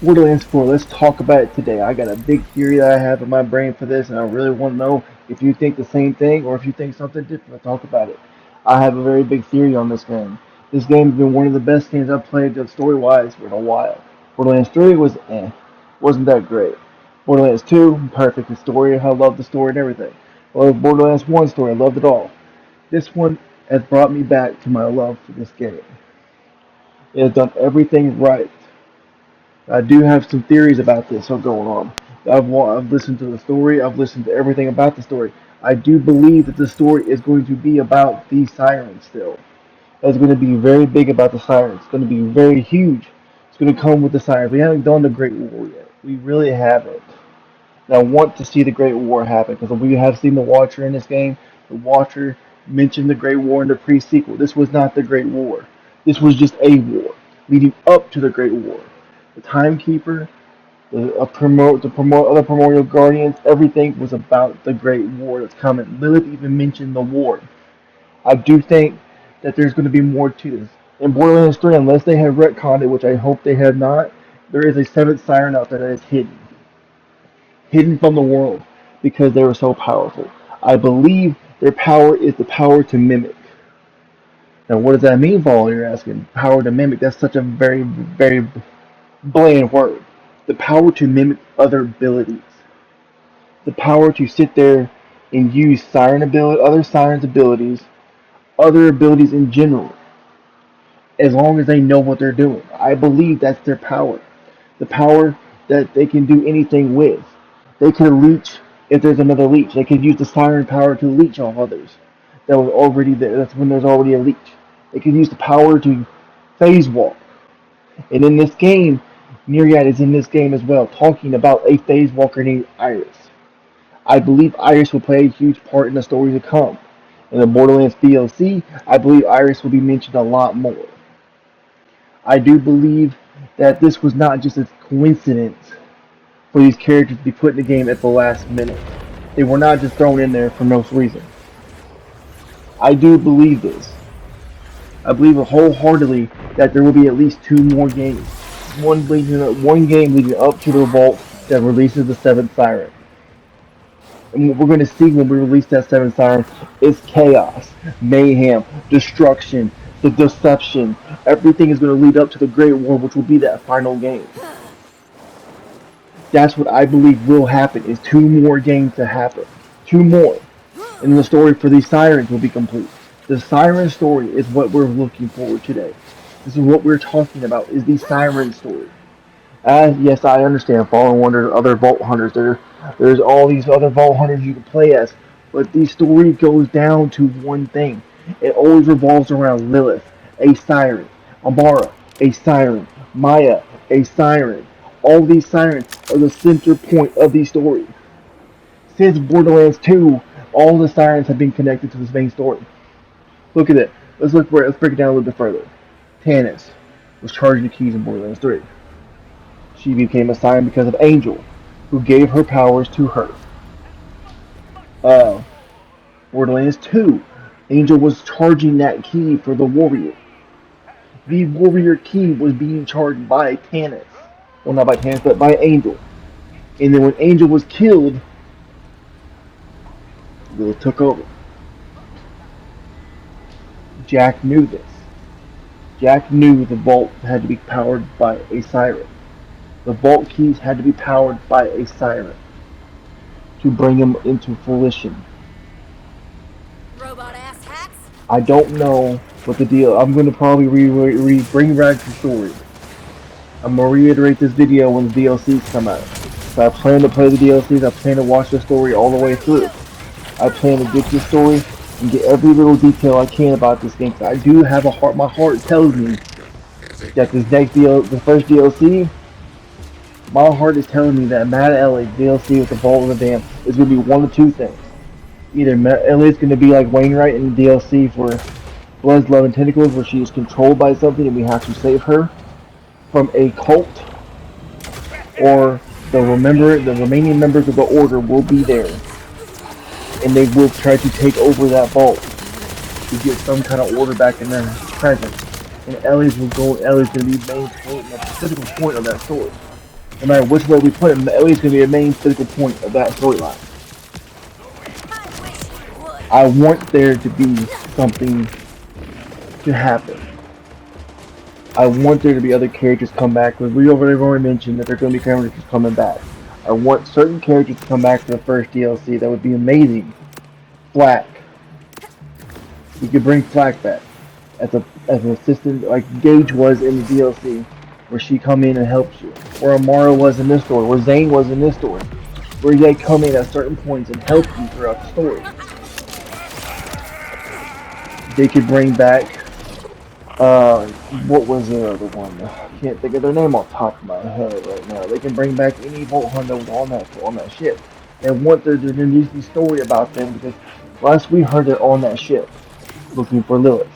Borderlands 4, let's talk about it today. I got a big theory that I have in my brain for this, and I really want to know if you think the same thing or if you think something different. Let's talk about it. I have a very big theory on this game. This game has been one of the best games I've played story-wise for a while. Borderlands 3 was wasn't that great. Borderlands 2, perfect story. I love the story and everything. Borderlands 1 story, I loved it all. This one has brought me back to my love for this game. It has done everything right. I do have some theories about this going on. I've listened to the story. I've listened to everything about the story. I do believe that the story is going to be about the sirens still. It's going to be very big about the sirens. It's going to be very huge. It's going to come with the sirens. We haven't done the Great War yet. We really haven't. And I want to see the Great War happen because we have seen the Watcher in this game. The Watcher mentioned the Great War in the pre-sequel. This was not the Great War. This was just a war leading up to the Great War. The Timekeeper, other primordial guardians, everything was about the Great War that's coming. Lilith even mentioned the war. I do think that there's going to be more to this. In Borderlands 3, unless they have retconned it, which I hope they have not, there is a seventh siren out there that is hidden from the world because they were so powerful. I believe their power is the power to mimic. Now, what does that mean, Paul? You're asking. Power to mimic. That's such a very, very bland word. The power to mimic other abilities. The power to sit there and use other sirens' abilities, other abilities in general, as long as they know what they're doing. I believe that's their power. The power that they can do anything with. They can leech if there's another leech. They can use the siren power to leech off others that was already there. That's when there's already a leech. They can use the power to phase walk. And in this game, Myriad is in this game as well, talking about a phase walker named Iris. I believe Iris will play a huge part in the story to come. In the Borderlands DLC, I believe Iris will be mentioned a lot more. I do believe that this was not just a coincidence for these characters to be put in the game at the last minute. They were not just thrown in there for no reason. I do believe this. I believe wholeheartedly that there will be at least two more games. One game leading up to the revolt that releases the seventh siren. And what we're going to see when we release that seventh siren is chaos, mayhem, destruction, the deception. Everything is going to lead up to the Great War, which will be that final game. That's what I believe will happen, is two more games to happen. Two more. And the story for these sirens will be complete. The siren story is what we're looking forward to today. This is what we're talking about, is the siren story. Yes, I understand Fallen Wonder, other Vault Hunters. There's all these other Vault Hunters you can play as. But the story goes down to one thing. It always revolves around Lilith, a siren. Amara, a siren. Maya, a siren. All these sirens are the center point of the story. Since Borderlands 2, all the sirens have been connected to this main story. Look at it. Let's break it down a little bit further. Tannis was charging the keys in Borderlands 3. She became a siren because of Angel, who gave her powers to her. Uh, Borderlands 2, Angel was charging that key for the warrior. The warrior key was being charged by Tannis. Well, not by Tannis, but by Angel. And then when Angel was killed, Lilith took over. Jack knew this. Jack knew the vault had to be powered by a siren. The vault keys had to be powered by a siren to bring them into fruition. Robot ass hacks. I don't know what the deal. I'm going to probably bring back the story. I'm going to reiterate this video when the DLCs come out. So I plan to play the DLCs. I plan to watch the story all the way through. I plan to get this story and get every little detail I can about this game. I do have a heart. My heart tells me that the first DLC, my heart is telling me that Mad Ellie DLC with the Vault of the Dam is going to be one of two things. Either Ellie is going to be like Wainwright in the DLC for Blood's Love and Tentacles, where she is controlled by something and we have to save her from a cult, or the remaining members of the Order will be there, and they will try to take over that vault to get some kind of order back in their presence. And Ellie's going to be the main point and the critical point of that story. No matter which way we put him, Ellie's going to be a main physical point of that storyline. I want there to be something to happen. I want there to be other characters come back, because we already mentioned that there are going to be characters coming back. I want certain characters to come back for the first DLC. That would be amazing. Flack. You could bring Flack back as an assistant, like Gage was in the DLC, where she come in and helps you, or Amara was in this story, or Zane was in this story, where they come in at certain points and help you throughout the story. They could bring back what was the other one? I can't think of their name off the top of my head right now. They can bring back any Vault Hunter on that ship. And want there to be a story about them, because last we heard they're on that ship looking for Lilith.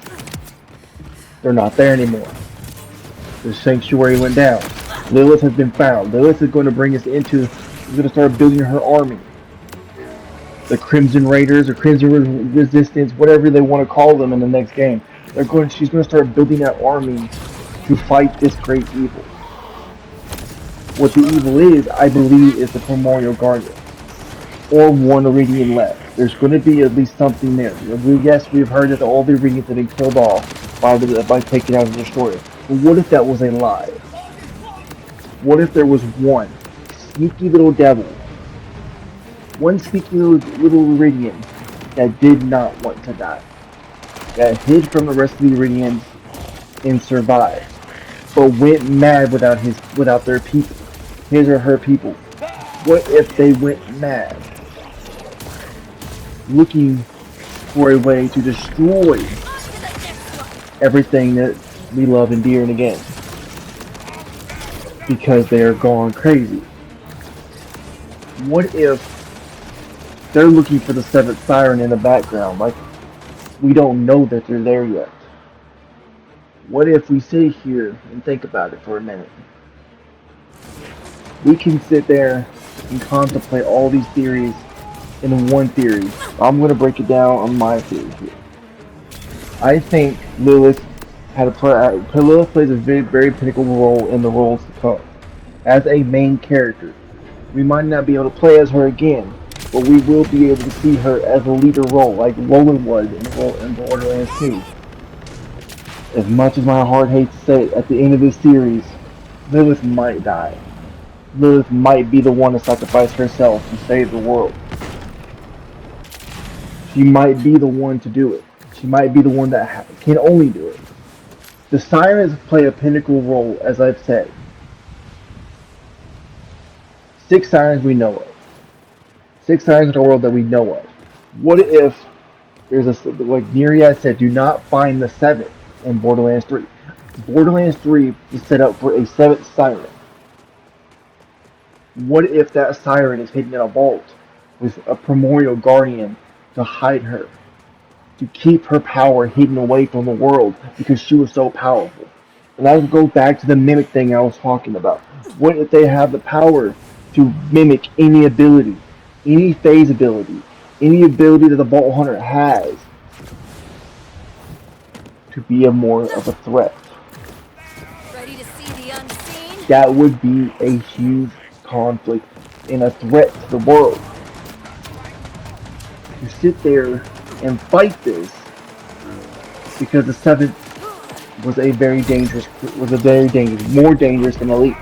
They're not there anymore. The sanctuary went down. Lilith has been found. Lilith is going to bring us into. She's going to start building her army. The Crimson Raiders or Crimson Resistance, whatever they want to call them in the next game. She's going to start building that army to fight this great evil. What the evil is, I believe, is the Primordial Guardian, or one Iridian left. There's going to be at least something there. Yes, we've heard that all the Iridians have been killed off by taking out of the destroyer. But what if that was a lie? What if there was one sneaky little devil, one sneaky little Iridian that did not want to die, that hid from the rest of the Iridians and survived, but went mad without their people, his or her people? What if they went mad, looking for a way to destroy everything that we love and dear and again, because they are gone crazy? What if they're looking for the seventh siren in the background? Like, we don't know that they're there yet. What if we sit here and think about it for a minute? We can sit there and contemplate all these theories in one theory. I'm going to break it down on my theory here. I think Lilith plays a very, very critical role in the roles to come. As a main character, we might not be able to play as her again, but we will be able to see her as a leader role, like Roland was in Borderlands 2. As much as my heart hates to say it, at the end of this series, Lilith might die. Lilith might be the one to sacrifice herself and save the world. She might be the one to do it. She might be the one that can only do it. The Sirens play a pinnacle role, as I've said. 6 Sirens we know of. 6 Sirens in the world that we know of. What if there's like Nereid said, do not find the 7th in Borderlands 3. Borderlands 3 is set up for a 7th Siren. What if that Siren is hidden in a vault with a Primordial Guardian to hide her, to keep her power hidden away from the world because she was so powerful? And I would go back to the mimic thing I was talking about. What if they have the power to mimic any ability, any phase ability, any ability that the Vault Hunter has, to be more of a threat? Ready to see the unseen? That would be a huge conflict and a threat to the world. To sit there and fight this, because the 7th was more dangerous than a leech.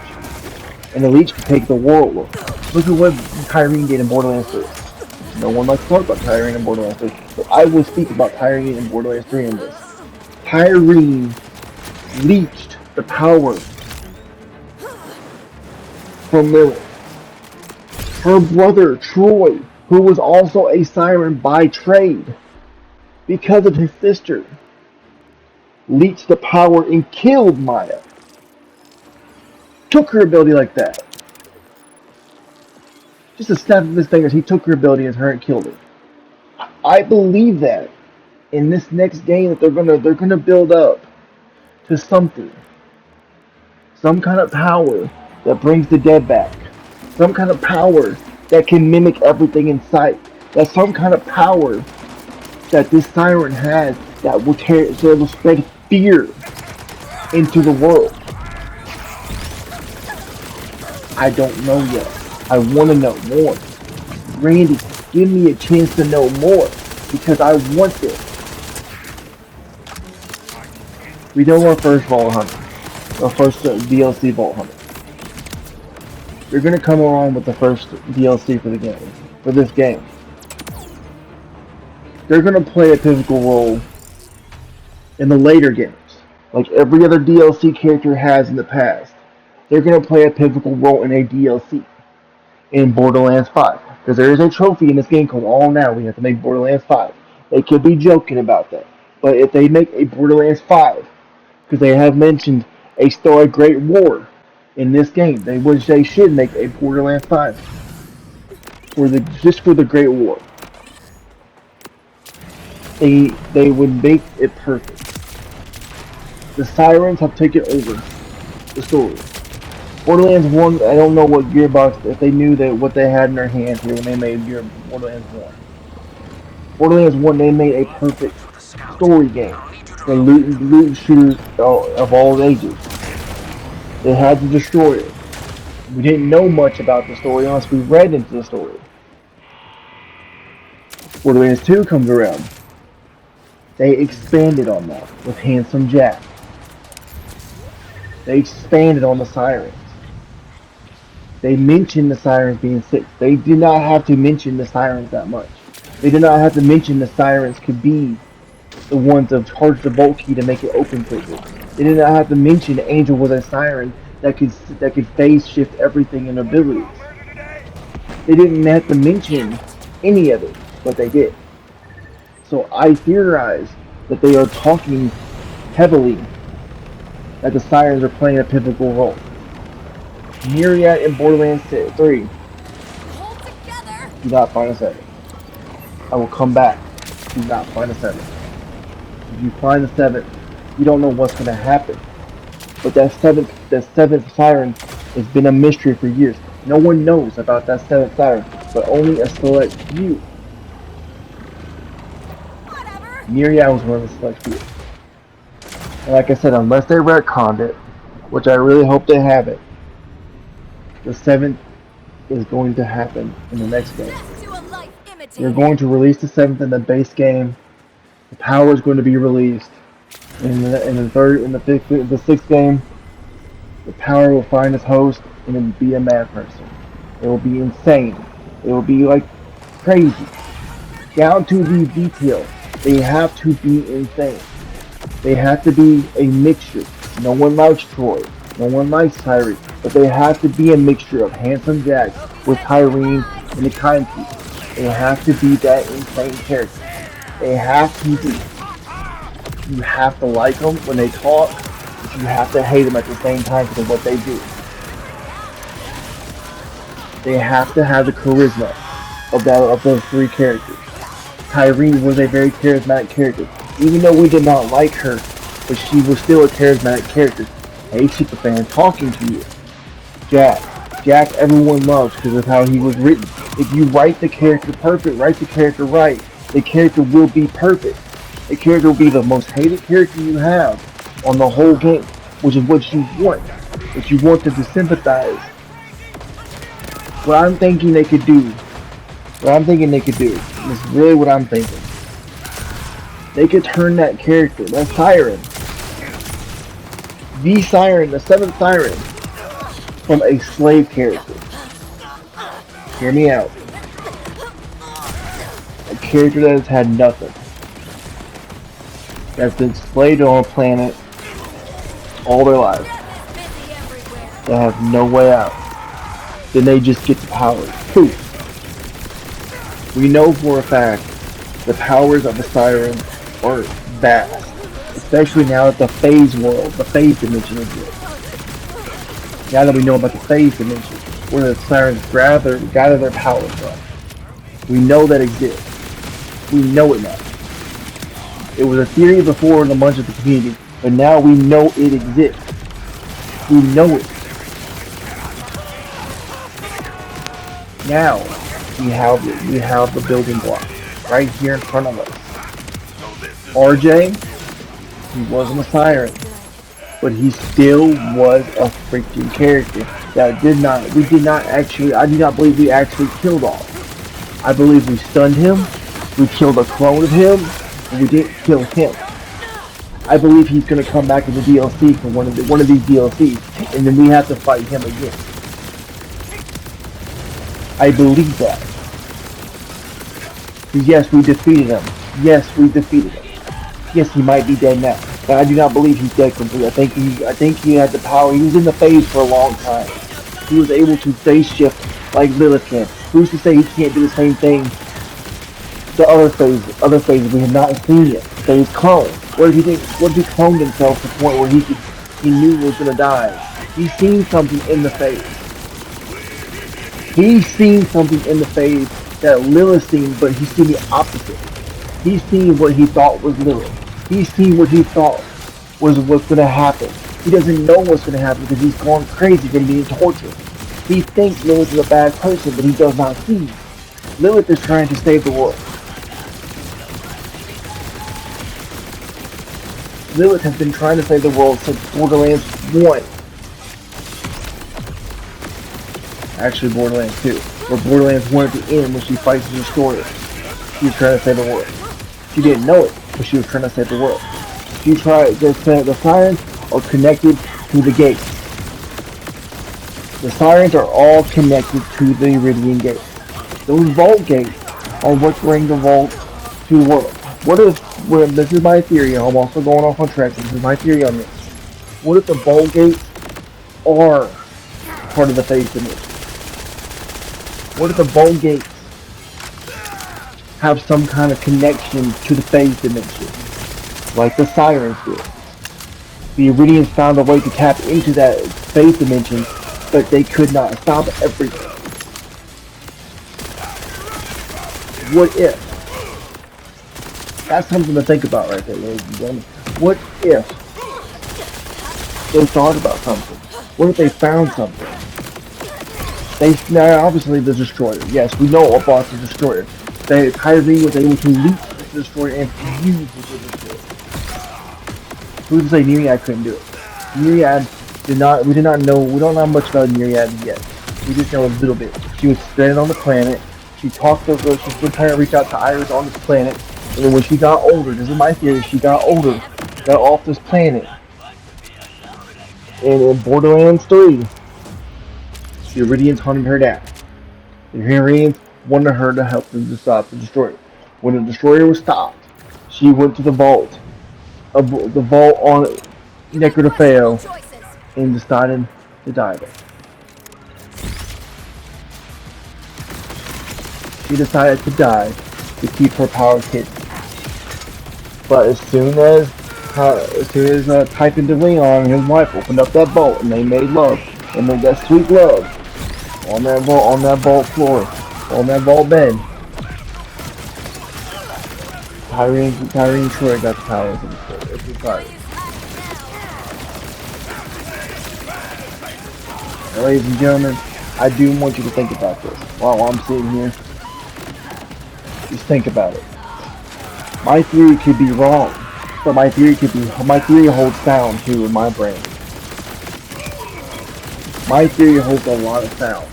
And the leech could take the world. Look at what Tyreen did in Borderlands 3. No one likes to talk about Tyreen in Borderlands 3, but I will speak about Tyreen in Borderlands 3 in this. Tyreen leached the power from Lilith. Her brother, Troy, who was also a Siren by trade, because of his sister, leached the power and killed Maya. Took her ability like that. Just a snap of his fingers, he took her ability as her and killed her. I believe that in this next game that they're gonna build up to something. Some kind of power that brings the dead back. Some kind of power that can mimic everything in sight. That's some kind of power that this Siren has that will spread fear into the world. I don't know yet. I want to know more. Randy, give me a chance to know more because I want this. We know our first Vault Hunter, our first DLC Vault Hunter. You're gonna come along with the first DLC for the game, for this game. They're gonna play a pivotal role in the later games, like every other DLC character has in the past. They're gonna play a pivotal role in a DLC in Borderlands 5. Because there is a trophy in this game called All Now. We have to make Borderlands 5. They could be joking about that. But if they make a Borderlands 5, because they have mentioned a story Great War in this game, they should make a Borderlands 5 for the just for the Great War. They would make it perfect. The Sirens have taken over the story. Borderlands 1, I don't know what Gearbox, if they knew that what they had in their hands here when they made Borderlands 1. Borderlands 1, they made a perfect story game for loot shooters of all ages. They had to destroy it. We didn't know much about the story unless we read into the story. Borderlands 2 comes around. They expanded on that with Handsome Jack. They expanded on the Sirens. They mentioned the Sirens being sick. They did not have to mention the Sirens that much. They did not have to mention the Sirens could be the ones that charge the Vault Key to make it open quickly. They did not have to mention Angel was a Siren that could phase shift everything in abilities. They didn't have to mention any of it, but they did. So I theorize that they are talking heavily that the Sirens are playing a pivotal role. Myriad in Borderlands 3. Do not find a 7. I will come back. Do not find a 7. If you find a 7, you don't know what's going to happen. But that seventh siren has been a mystery for years. No one knows about that 7th siren, but only a select few. Myriad was one of the select few. And like I said, unless they retconned it, which I really hope they haven't, the 7th is going to happen in the next game. They're going to release the 7th in the base game. The power is going to be released in the 6th game. The power will find its host and it will be a mad person. It will be insane. It will be like crazy, down to the detail. They have to be insane. They have to be a mixture. No one likes Troy. No one likes Tyree. But they have to be a mixture of Handsome Jack with Tyrene and the Kind People. They have to be that insane character. They have to be. You have to like them when they talk, but you have to hate them at the same time because of what they do. They have to have the charisma of those three characters. Tyrene was a very charismatic character. Even though we did not like her, but she was still a charismatic character. Hey, super fan, talking to you. Jack everyone loves because of how he was written. If you write the character perfect, write the character right, the character will be perfect. The character will be the most hated character you have on the whole game, which is what you want. What you want them to sympathize. What I'm thinking they could do, is really what I'm thinking. They could turn that character, that Siren, the Siren, the 7th Siren, from a slave character. Hear me out. A character that has had nothing. That's been slaved on a planet all their lives. They have no way out. Then they just get the powers. Poof. We know for a fact the powers of the Siren are vast. Especially now that the phase world, the phase dimension exists. Now that we know about the phase dimension, where the Sirens gather their powers from. We know that exists. We know it now. It was a theory before in amongst the community, but now we know it exists. We know it. Now we have the building block right here in front of us. RJ, he wasn't a Siren, but he still was a freaking character that did not we did not actually I do not believe we actually killed off. I believe we stunned him, we killed a clone of him, and we didn't kill him. I believe he's gonna come back in the DLC for one of these DLCs, and then we have to fight him again. I believe that. Yes, we defeated him. Yes, we defeated him. Yes, he might be dead now, but I do not believe he's dead completely. I think he had the power. He was in the phase for a long time. He was able to phase shift like Lilith can. Who's to say he can't do the same thing? The other phases we have not seen yet. Phase clone. What if he cloned himself to the point where he knew he was gonna die? He's seen something in the phase. He's seen something in the phase that Lilith seen, but he's seen the opposite. He's seen what he thought was Lilith. He's seen what he thought was what's going to happen. He doesn't know what's going to happen because he's gone crazy from being tortured. He thinks Lilith is a bad person, but he does not see. Lilith is trying to save the world. Lilith has been trying to save the world since Borderlands 1. Actually, Borderlands 2. Or Borderlands 1 at the end when she fights the Destroyer. She was trying to save the world. She didn't know it, but she was trying to save the world. She tried. The sirens are connected to the gates. The sirens are all connected to the Iridian gates. Those vault gates are what bring the vault to the world. What if, this is my theory, I'm also going off on track, this is my theory on this. What if the vault gates are part of the phase dimension? What if the vault gates have some kind of connection to the phase dimension, like the sirens did? The Iridians found a way to tap into that phase dimension, but they could not stop everything. What if? That's something to think about right there, ladies and gentlemen. What if they thought about something? What if they found something? Now obviously the Destroyer. Yes, we know about the Destroyer. Kyrie was able to leap the Destroyer and fuse with the Destroyer. Who's to say Myriad couldn't do it? Myriad we did not know, we don't know much about Myriad yet. We just know a little bit. She was stranded on the planet. She talked to her, she's been trying to reach out to Iris on this planet. And then when she got older, this is my theory, she got older, got off this planet. And in Borderlands 3, the Iridians hunted her down. The Iridians wanted her to help them to stop the Destroyer. When the Destroyer was stopped, she went to the vault on Necrotafeo, and decided to die there. She decided to die to keep her powers hidden. But as soon as Typhon de Leon and his wife opened up that vault and they made love, and made that sweet love on that vault floor, on that vault bed, Tyrene Troy got the powers of the fire. Ladies and gentlemen, I do want you to think about this while I'm sitting here. Just think about it. My theory could be wrong, but my theory holds sound too in my brain. My theory holds a lot of sound.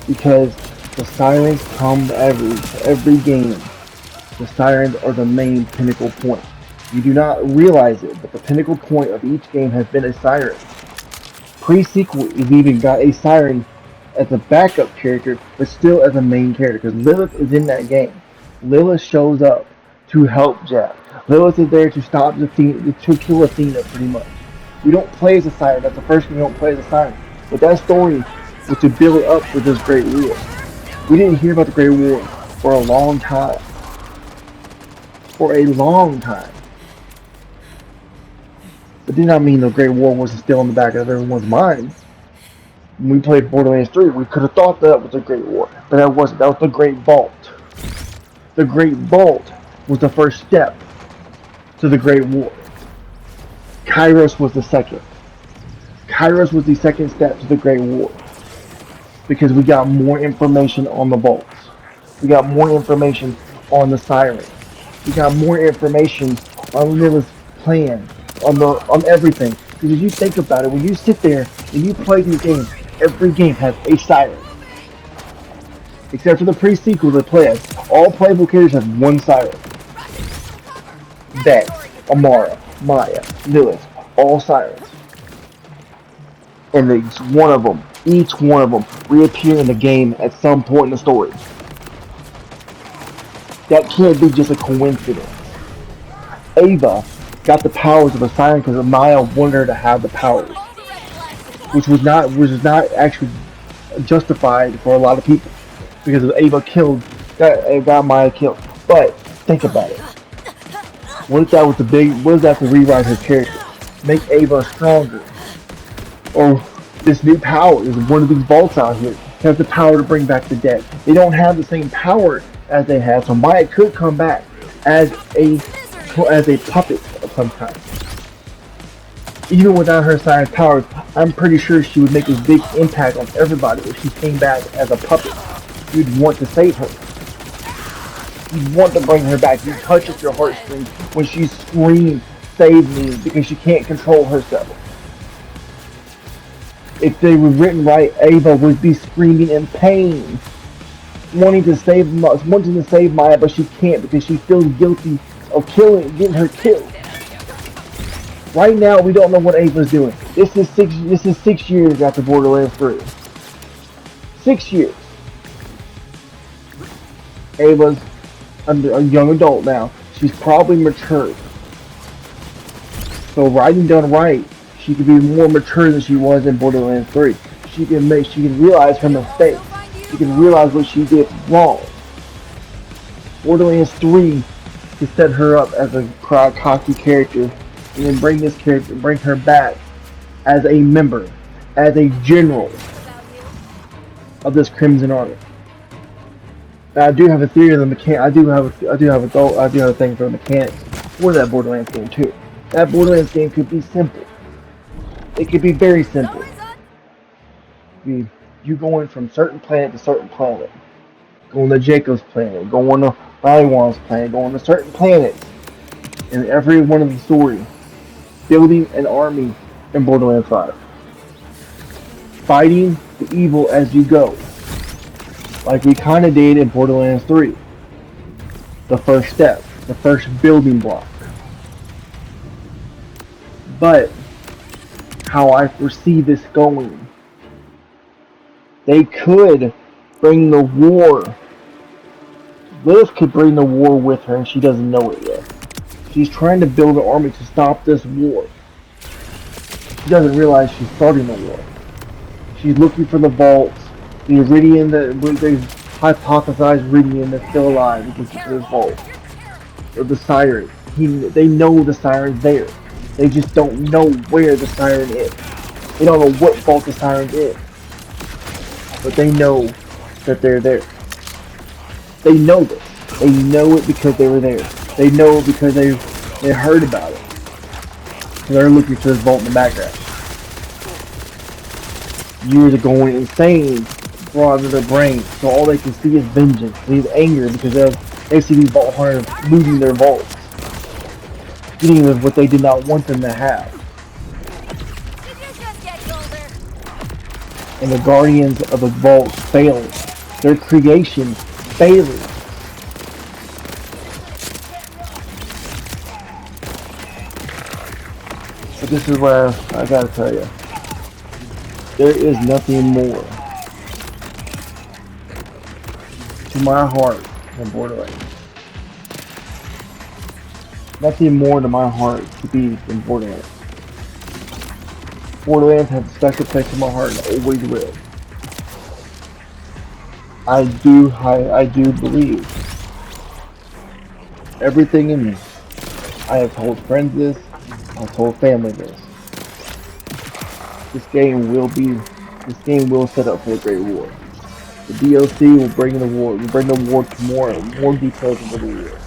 Because the sirens come every game. The sirens are the main pinnacle point. You do not realize it, but the pinnacle point of each game has been a siren. Pre-sequel, we've even got a siren as a backup character, but still as a main character, because Lilith is in that game. Lilith shows up to help Jack. Lilith is there to stop to kill Athena, pretty much. We don't play as a siren. That's the first thing we don't play as a siren. But that story was to build up for this Great War. We didn't hear about the Great War for a long time. For a long time. It did not mean the Great War wasn't still in the back of everyone's mind. When we played Borderlands 3, we could have thought that was the Great War. But that wasn't. That was the Great Vault. The Great Vault was the first step to the Great War. Kairos was the second. Kairos was the second step to the Great War. Because we got more information on the vaults. We got more information on the sirens. We got more information on Lilith's plan. On everything. Because if you think about it, when you sit there and you play these games, every game has a siren. Except for the pre-sequel they play as. All playable characters have one siren. Vex, Amara, Maya, Lilith, all sirens. And each one of them, reappear in the game at some point in the story. That can't be just a coincidence. Ava got the powers of a siren because Maya wanted her to have the powers, which was not actually justified for a lot of people because Ava got Maya killed. But think about it. What if that was the big? What if that to rewrite her character, make Ava stronger, or this new power is one of these vaults out here has the power to bring back the dead. They don't have the same power as they had, so Maya could come back as a puppet of some kind. Even without her siren powers, I'm pretty sure she would make a big impact on everybody if she came back as a puppet. You'd want to save her. You'd want to bring her back. You touch at your heartstrings when she screams, "Save me," because she can't control herself. If they were written right, Ava would be screaming in pain, wanting to save Maya, but she can't because she feels guilty of getting her killed. Right now, we don't know what Ava's doing. This is 6 years after Borderlands 3. 6 years. Ava's a young adult now. She's probably matured. So writing done right, she could be more mature than she was in Borderlands 3. She can realize her mistakes. She can realize what she did wrong. Borderlands 3 to set her up as a cocky character, and then bring her back as a member, as a general of this Crimson Army. Now, I do have a theory of the mechanic. I do have a thing for the mechanics for that Borderlands game too. That Borderlands game could be simple. It could be very simple. You going from certain planet to certain planet, going to Jacob's planet, going to Rywan's planet, going to certain planets, in every one of the stories, building an army in Borderlands 5, fighting the evil as you go, like we kind of did in Borderlands 3. The first step, the first building block. But how I foresee this going, they could bring the war. Lilith could bring the war with her, and she doesn't know it yet. She's trying to build an army to stop this war. She doesn't realize she's starting the war. She's looking for the vaults, the Iridium that they hypothesized Iridium that's still alive because of this vault, or the siren. They know the siren's there. They just don't know where the siren is. They don't know what vault the siren's in, but they know that they're there. They know this. They know it because they were there. They know because they heard about it. So they're looking for this vault in the background. Years of going insane brought into their brain, so all they can see is vengeance. They have anger because they see these vault hunters losing their vaults, getting what they did not want them to have. And the guardians of the vaults failing. Their creation failing. But this is where I gotta tell you, there is nothing more to my heart than Borderlands. Nothing more to my heart to be than Borderlands. Borderlands has a special place in my heart and always will. I do believe everything in me. I have told friends this, I've told family this. This game will set up for the Great War. The DLC will bring the war to more details into the war.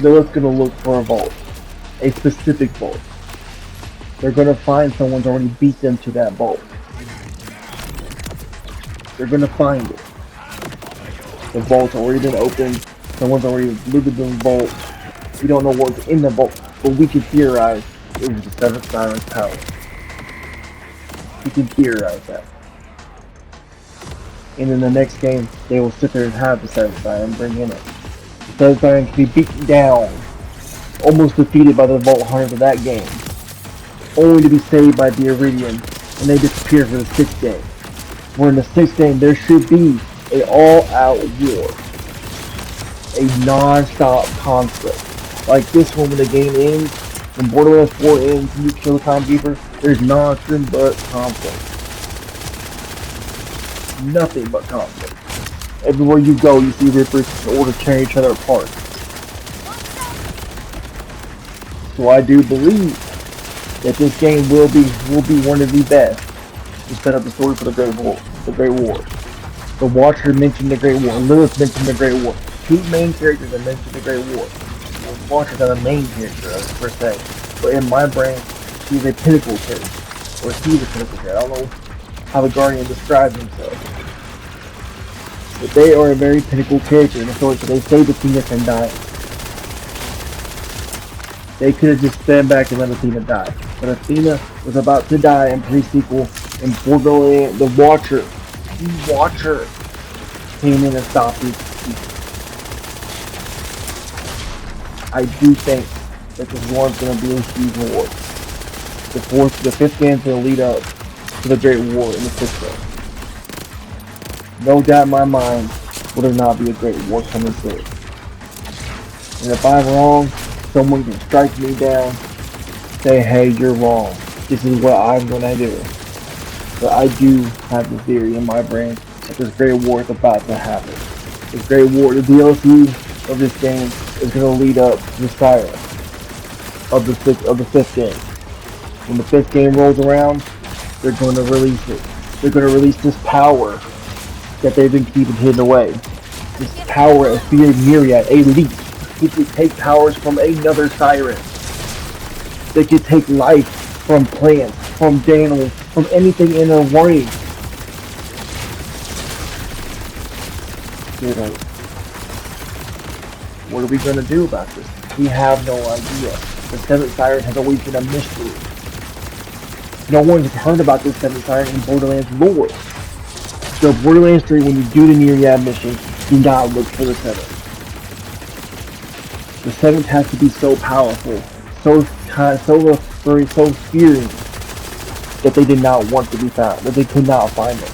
Lilith's gonna look for a vault, a specific vault. They're gonna find someone's already beat them to that vault. They're gonna find it. The vault's already been opened. Someone's already looted the vault. We don't know what's in the vault, but we can theorize It was the seventh siren's power. You can theorize that. And in the next game, they will sit there and have the seventh siren and bring in it. The seventh siren can be beaten down, almost defeated by the Vault Hunters of that game, only to be saved by the Iridium, and they disappear for the sixth game. Where in the sixth game, there should be an all-out war, a non-stop conflict. Like this one when the game ends, when Borderlands 4 ends and you kill the timekeeper, there's nothing but conflict. Nothing but conflict. Everywhere you go, you see Rippers in order to tear each other apart. So I do believe that this game will be one of the best to set up the story for the Great War. The Great War. The Watcher mentioned the Great War. Lilith mentioned the Great War. Two main characters that mentioned the Great War. Well, the Watcher's not a main character per se, but in my brain, she's a pinnacle character, or he's a pinnacle character. I don't know how the Guardian describes himself, but they are a very pinnacle character in the story. So they saved Athena from dying. They could have just stand back and let Athena die. But Athena was about to die in pre-sequel, and Borderlands, the Watcher came in and stopped these people. I do think that this war's going to be a huge war. The fifth game's going to lead up to the Great War in the sixth game. No doubt in my mind, will there not be a Great War coming soon. And if I'm wrong, someone can strike me down, say, hey, you're wrong. This is what I'm going to do. But I do have the theory in my brain that this Great War is about to happen. This Great War, the DLC of this game is going to lead up to the siren of the fifth game. When the fifth game rolls around, they're going to release it. They're going to release this power that they've been keeping hidden away. This power of Fear Myriad, a leech. He could take powers from another siren. They could take life from plants, from animals, from anything in a range. You know, what are we going to do about this? We have no idea. The seventh siren has always been a mystery. No one has heard about this seventh siren in Borderlands lore. So Borderlands 3, when you do the Myriad mission, do not look for the seventh. The seventh has to be so powerful, so fearing, that they did not want to be found, that they could not find it.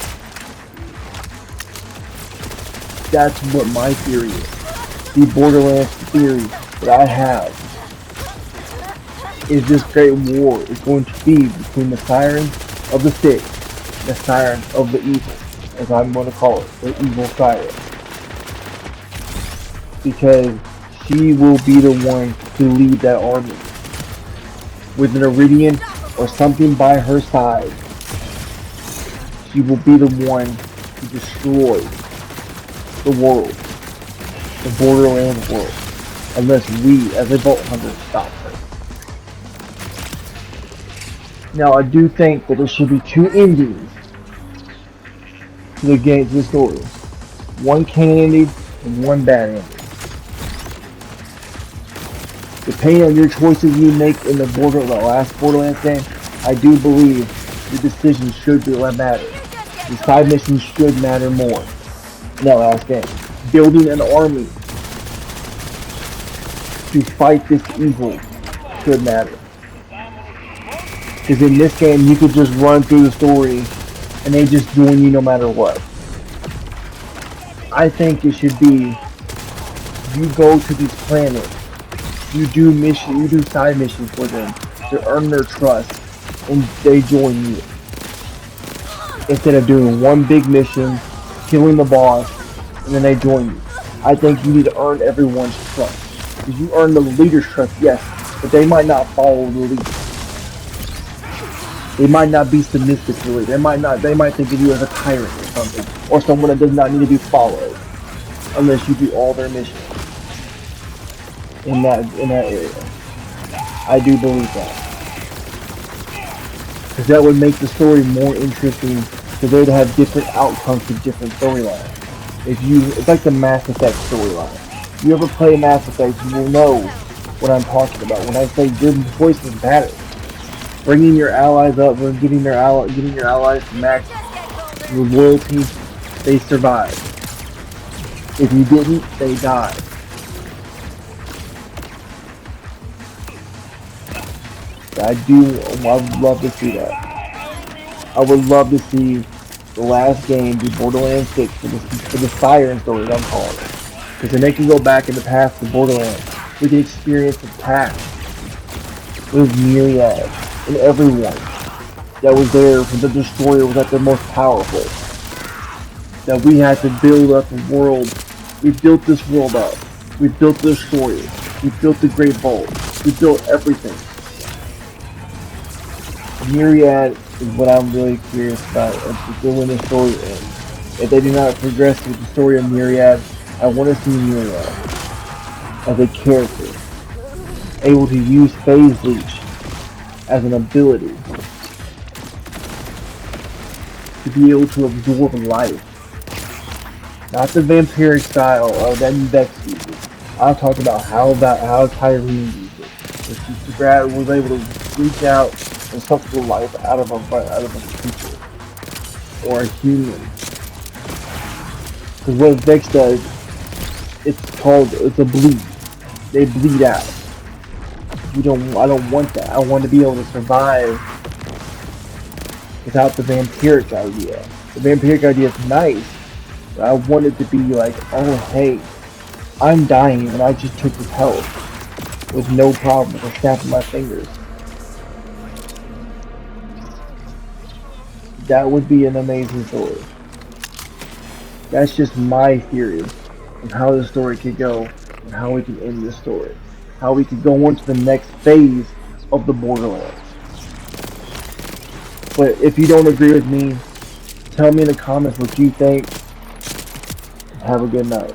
That's what my theory is. The Borderlands theory that I have is this Great War is going to be between the Siren of the Six and the Siren of the Evil, as I'm going to call it, the Evil Siren. Because she will be the one to lead that army. With an Iridium or something by her side, she will be the one to destroy the world, the Borderlands world, unless we, as a Vault Hunter, stop her. Now, I do think that there should be two endings to the game, to the story. One canon ending and one bad ending. Depending on your choices you make in the last Borderlands game, I do believe your decisions should be what matter. The side missions should matter more in that last game. Building an army to fight this evil should matter. Because in this game, you could just run through the story and they just join you no matter what. I think it should be, you go to these planets, you do side missions for them to earn their trust, and they join you. Instead of doing one big mission, killing the boss, and then they join you. I think you need to earn everyone's trust. Because you earn the leader's trust, yes, but they might not follow the leader. They might not be submissive to it. They might think of you as a tyrant or something, or someone that does not need to be followed, unless you do all their missions in that area. I do believe that, because that would make the story more interesting. So they'd have different outcomes to different storylines. It's like the Mass Effect storyline. If you ever play Mass Effect, you will know what I'm talking about when I say good choices matter. bringing your allies up and getting your allies to Didn't you max just get colder? loyalty, they survived. If you didn't, they died. I would love to see that. I would love to see the last game be Borderlands 6 for the Siren story that I'm calling it. Because then they can go back in the past to Borderlands. We can experience the past with Myriad and everyone that was there when the Destroyer was at their most powerful. That we had to build up a world. We built this world up. We built the Destroyer. We built the Great Vault. We built everything. Myriad is what I'm really curious about when the story ends. If they do not progress with the story of Myriad, I want to see Myriad as a character, able to use Phase Leech as an ability to be able to absorb life. Not the vampiric style that Vex uses. I'll talk about how Tyrene used it. The grad was able to reach out and suck the life out of a creature or a human. Because what Vex does, it's a bleed. They bleed out. I don't want that. I want to be able to survive without the vampiric idea. The vampiric idea is nice, but I want it to be like, oh hey, I'm dying and I just took his health with no problem with snapping my fingers. That would be an amazing story. That's just my theory of how the story could go and how we can end this story. How we could go on to the next phase of the Borderlands. But if you don't agree with me, tell me in the comments what you think. Have a good night.